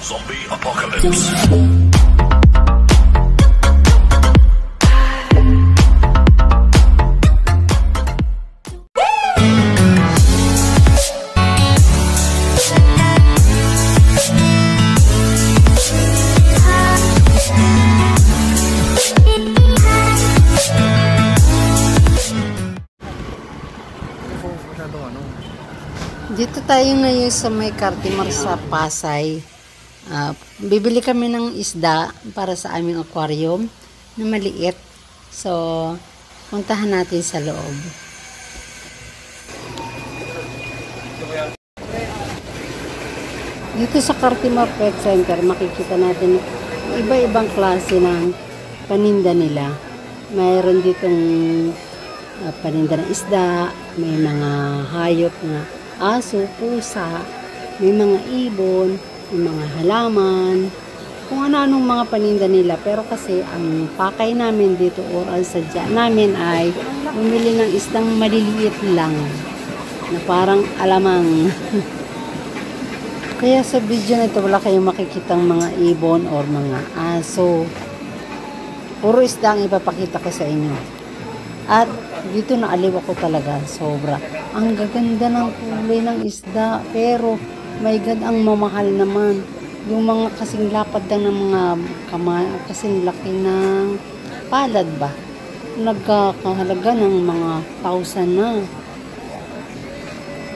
Zombie Apocalypse. Dito tayo ngayon sa may Cartimar sa Pasay. Bibili kami ng isda para sa aming aquarium na maliit. So, puntahan natin sa loob. Dito sa Cartimar Pet Center, makikita natin iba-ibang klase ng paninda nila. Mayroon ditong paninda ng isda, may mga hayop na aso, pusa, may mga ibon, may mga halaman, kung ano-anong mga paninda nila. Pero kasi ang pakay namin dito o ang sadya namin ay bumili ng isdang maliliit lang na parang alamang. Kaya sa video na ito wala kayong makikitang mga ibon or mga aso. Puro isda ang ipapakita ko sa inyo. At dito naaliw ako talaga, sobra. Ang gaganda ng kulay ng isda, pero my God, ang mamahal naman. Yung mga kasing lapad lang ng mga kamay, kasing laki ng palad ba? Nagkakahalaga ng mga 1,000 na.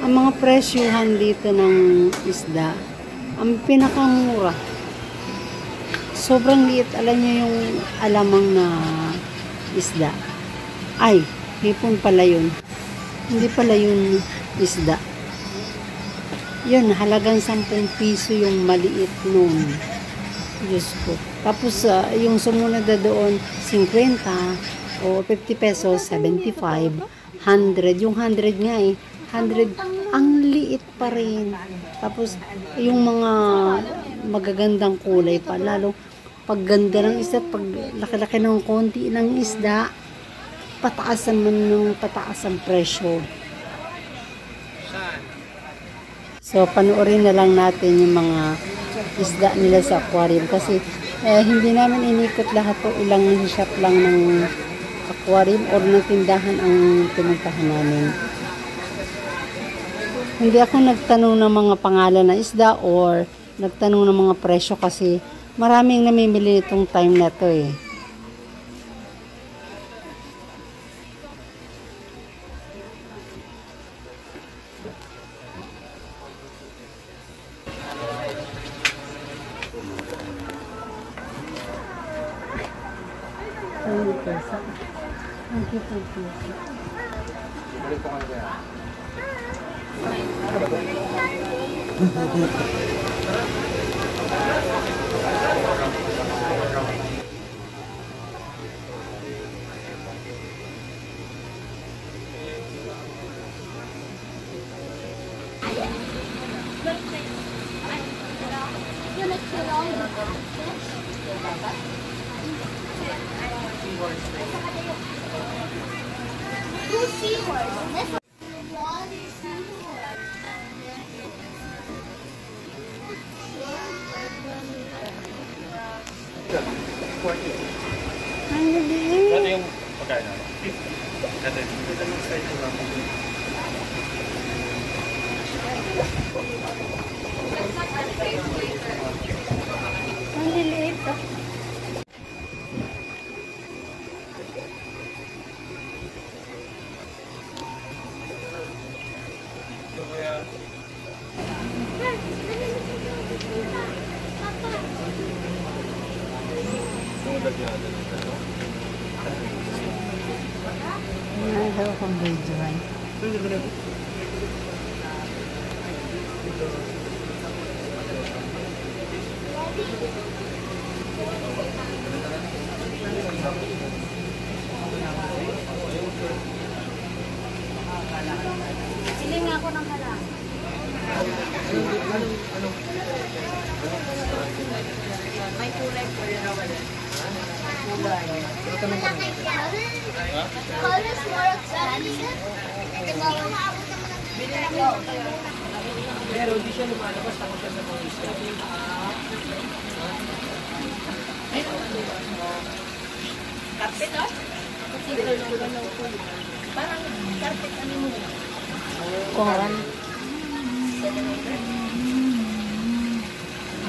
Ang mga presyuhan dito ng isda, ang pinakamura. Sobrang liit. Alam nyo yung alamang na isda. Ay, hipon pala yun. Hindi pala yun isda. Yun, halagang 10 piso yung maliit nun. Diyos ko. Tapos, yung sumunod na doon, 50 o 50 pesos, 75, 100. Yung 100 nga 100, ang liit pa rin. Tapos, yung mga magagandang kulay pa, lalo pagganda ng isda, pag laki-laki ng konti ng isda, pataas naman ng pataas ang presyo. So, panoorin na lang natin yung mga isda nila sa aquarium. Kasi, hindi namin inikot lahat po. Ilang shop lang ng aquarium or ng tindahan ang pinuntahan namin. Hindi ako nagtanong ng mga pangalan na isda or nagtanong ng mga presyo kasi maraming namimili itong time na to eh. Ito yung pagkain natin. Ito yung style ko lang. Ang liliit. Nahihiraw akong video ay. Pili nga ako ng kalang. May kulay po yun. Kulay. Colors more expensive. Pero di siya lumalabas ako siya sa mga isla. Parang carpet ano mo. Koran.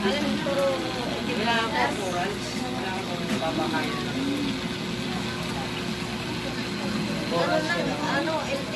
Alam mo, puro ano, LT.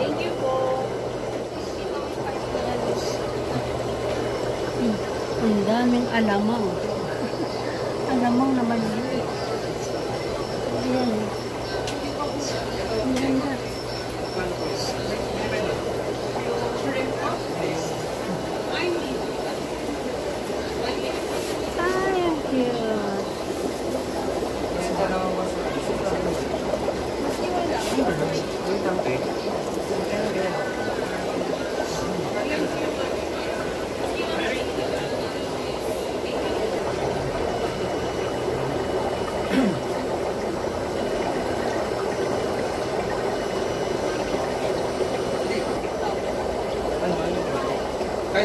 Thank you po. Ang daming alamang. Alamang naman yun. Ayan. Ang ganda. Ay, ang cute.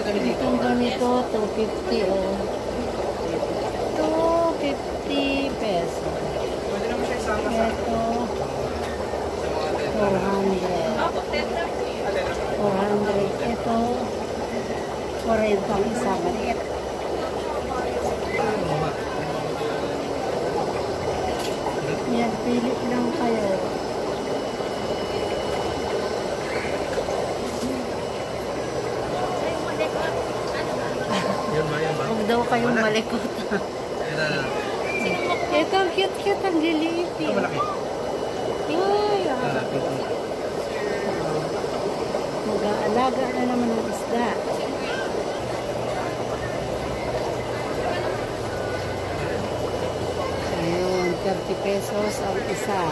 Itong ganito, 250 oh. 250 pesos. Ito, 400. 400. Ito, 40 ang isa maliit. Yan, pili lang kayo. Huwag daw kayong malikot. Ito, ang cute-cute, ang liliit. Ito malaki. Ay, mag-aalaga na naman ng isda. Ayun, 30 pesos ang isa.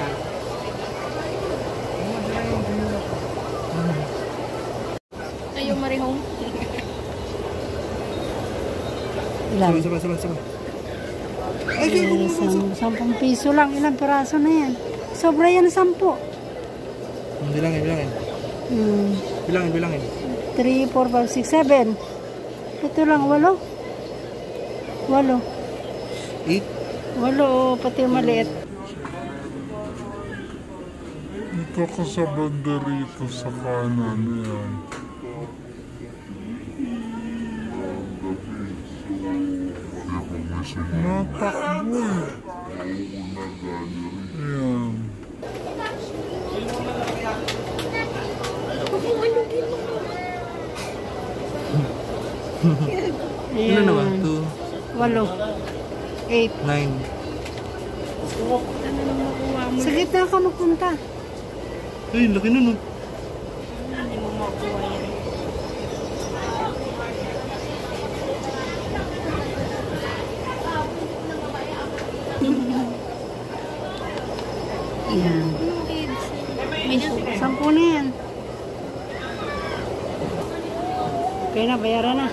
Ayaw marihong. Ilan? Sama. Ay, 10 piso lang. Ilang piraso na yan? Sobra yan 10. Bilangin. Bilangin. 3, 4, 5, 6, 7. Ito lang, 8. 8. 8, pati yung maliit. Ito ka sa banda rito sa kanan yan. Natakbo eh. Ayan. Ayan. naman? 2. 8. 8. 9. Ano nang makuha mo? Sa gitna ka magpunta. Ay, laki nun, oh. Hindi mo makuha yan. Yan. Anong kids? May 10 na yan. Okay na, bayaran na.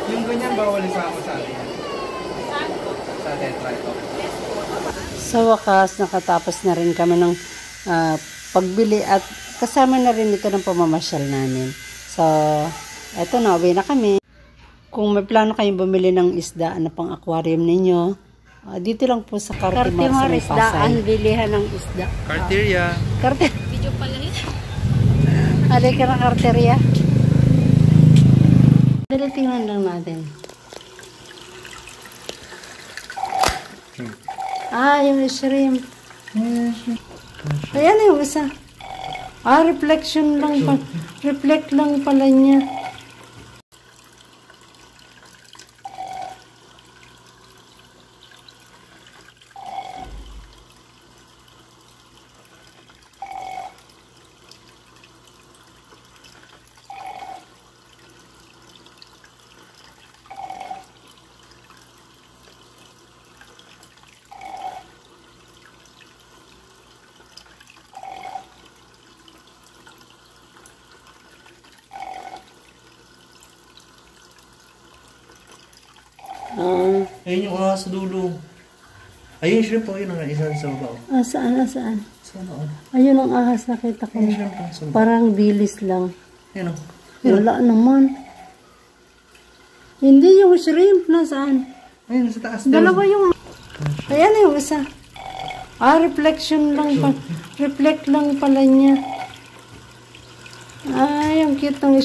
Yung ganyan, bawal isama sa atin. Sa atin, right off. Sa wakas, nakatapos na rin kami ng pagbili at kasama na rin ito ng pamamasyal namin. So, eto na, uwi na kami. Kung may plano kayong bumili ng isda na pang aquarium ninyo, dito lang po sa Cartimar sa Pasay. Bilihan ng isda. Carteria. video pala yun. Alay ka ng Carteria. Dali, tingnan lang natin. Yung shrimp. Ayan yung isa. Reflection lang pa. Reflect lang pala niya. Ayun yung ahas sa dulo. Ayun yung shrimp, oh. Yun ang isa sa baba, oh. Saan? Saan, oh? Ayun ang ahas nakita ko. Ayun yung shrimp, oh. Sa baba. Parang bilis lang. Ayun, oh. Wala naman. Hindi yung shrimp. Nasaan? Ayun, sa taas. Dalawa yung... Ayan yung isa. Reflection lang pa. Reflect lang pala niya. Ang cute ng